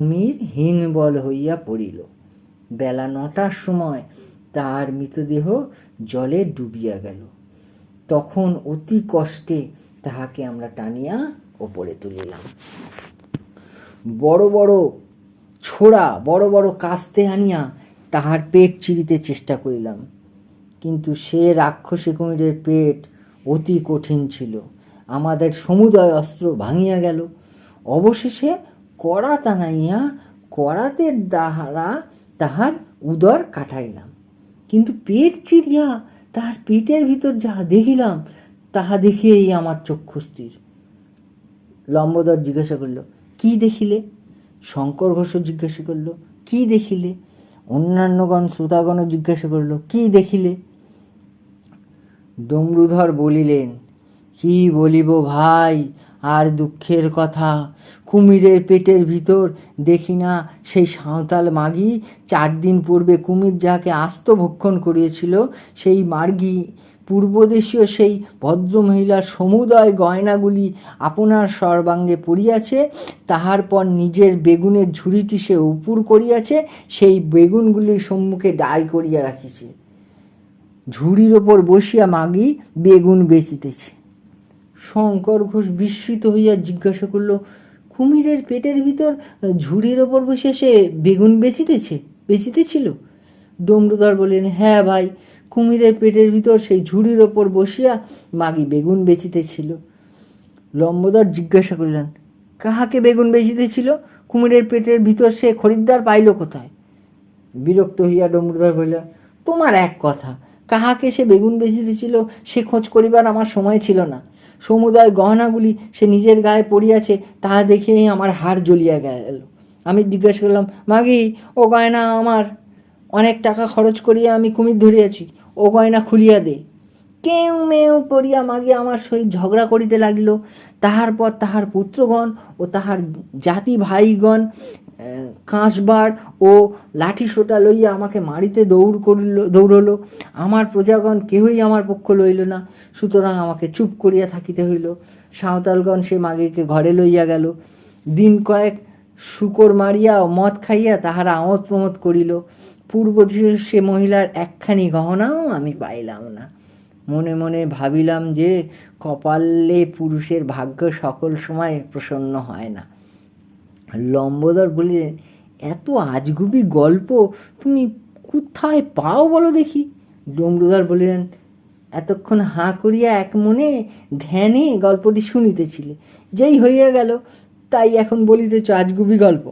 কুমির হীনবল হইয়া পড়িল। বেলা ৯টার সময় তাহার মৃতদেহ জলে ডুবিয়া গেল। তখন অতি কষ্টে তাহাকে আমরা টানিয়া ওপরে তুলিলাম। বড় বড় ছোড়া বড় বড় কাস্তে আনিয়া তাহার পেট চিরিতে চেষ্টা করিলাম, কিন্তু সে রাক্ষসী কুমিরের পেট অতি কঠিন ছিল। আমাদের সমুদয় অস্ত্র ভাঙিয়া গেল। অবশেষে করাত আনাইয়া করাতের দ্বারা তাহার উদর কাটাইলাম, কিন্তু পেট চিরিয়া তাহার পেটের ভিতর যাহা দেখিলাম তাহা দেখিয়েই আমার চক্ষু স্থির। লম্বোদর জিজ্ঞাসা করল, কি দেখিলে? শঙ্কর ঘোষ জিজ্ঞাসা করল, কি দেখিলে? অন্যান্যগণ শ্রোতাগণ জিজ্ঞাসা করল, কি দেখিলে? ডমরুধর বলিলেন, কি বলিব ভাই, আর দুঃখের কথা। কুমিরের পেটের ভিতর দেখি না সেই সাঁওতাল মাগি 4 দিন পূর্বে কুমির যাকে আস্ত ভক্ষণ করিয়েছিল, সেই মার্গী পূর্বদেশীয় সেই ভদ্রমহিলার সমুদয় গয়নাগুলি আপনার সর্বাঙ্গে পড়িয়াছে। তাহার পর নিজের বেগুনের ঝুড়িটি সে উপুর করিয়াছে, সেই বেগুনগুলির সম্মুখে ডাই করিয়া রাখিছে। ঝুড়ির ওপর বসিয়া মাগি বেগুন বেচিতেছে। শঙ্কর ঘোষ বিস্মিত হইয়া জিজ্ঞাসা করল, কুমিরের পেটের ভিতর ঝুড়ির ওপর বসিয়া সে বেগুন বেচিতেছিল? ডমরুধর বললেন, হ্যাঁ ভাই, কুমিরের পেটের ভিতর সেই ঝুড়ির ওপর বসিয়া মাগি বেগুন বেচিতেছিল। লম্বোদর জিজ্ঞাসা করিলেন, কাহাকে বেগুন বেচিতেছিল? কুমিরের পেটের ভিতর সে খরিদ্দার পাইল কোথায়? বিরক্ত হইয়া ডমরুধর বললেন, তোমার এক কথা, কাহাকে সে বেগুন বেচিতেছিল সে খোঁজ করিবার আমার সময় ছিল না। সমুদয় গহনাগুলি সে নিজের গায়ে পড়িয়াছে, তাহা দেখিয়েই আমার হাড় জ্বলিয়া গেল। আমি জিজ্ঞাসা করলাম, মাগি, ও গয়না আমার, অনেক টাকা খরচ করিয়া আমি কুমির ধরিয়াছি, ও গয়না খুলিয়া দে। কেউ মেউ করিয়া মাগি আমার সহিত ঝগড়া করিতে লাগিল। তাহার পর তাহার পুত্রগণ ও তাহার জাতি ভাইগণ কাঁসবার ও লাঠি সোটা লইয়া আমাকে মারিতে দৌড়ল। আমার প্রজাগণ কেহই আমার পক্ষ লইল না, সুতরাং আমাকে চুপ করিয়া থাকিতে হইল। সাঁওতালগণ সে মাগিকে ঘরে লইয়া গেল। দিন কয়েক শুকর মারিয়া ও মদ খাইয়া তাহারা আমোদ প্রমোদ করিল। পূর্বদেশে সে মহিলার একখানি গহনাও আমি পাইলাম না। মনে মনে ভাবিলাম যে কপালে পুরুষের ভাগ্য সকল সময় প্রসন্ন হয় না। লম্বোদর বলিলেন, এত আজগুবি গল্প তুমি কোথায় পাও বলো দেখি? ডমরুধর বলিলেন, এতক্ষণ হাঁ করিয়া এক মনে ধ্যানে গল্পটি শুনিতেছিলে, যেই হইয়া গেল তাই এখন বলিতেছ আজগুবি গল্প।